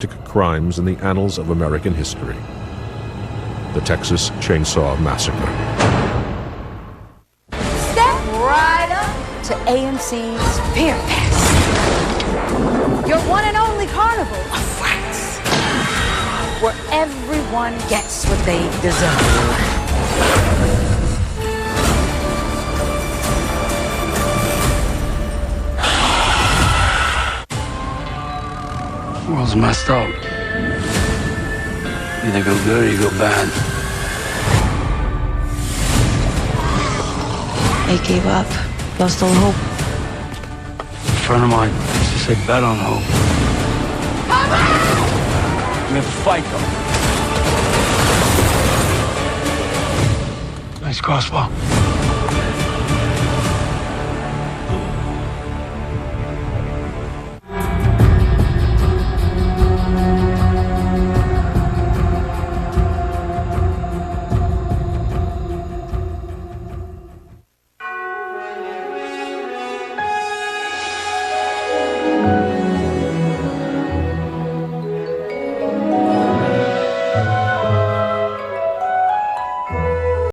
crimes in the annals of American history. The Texas Chainsaw Massacre. Step right up to AMC's FearFest. Your one and only carnival of frights, where everyone gets what they deserve. The world's messed up. Either go good or you go bad. They gave up, lost all hope. A friend of mine used to say, bet on hope. We have to fight them. Nice crossbow.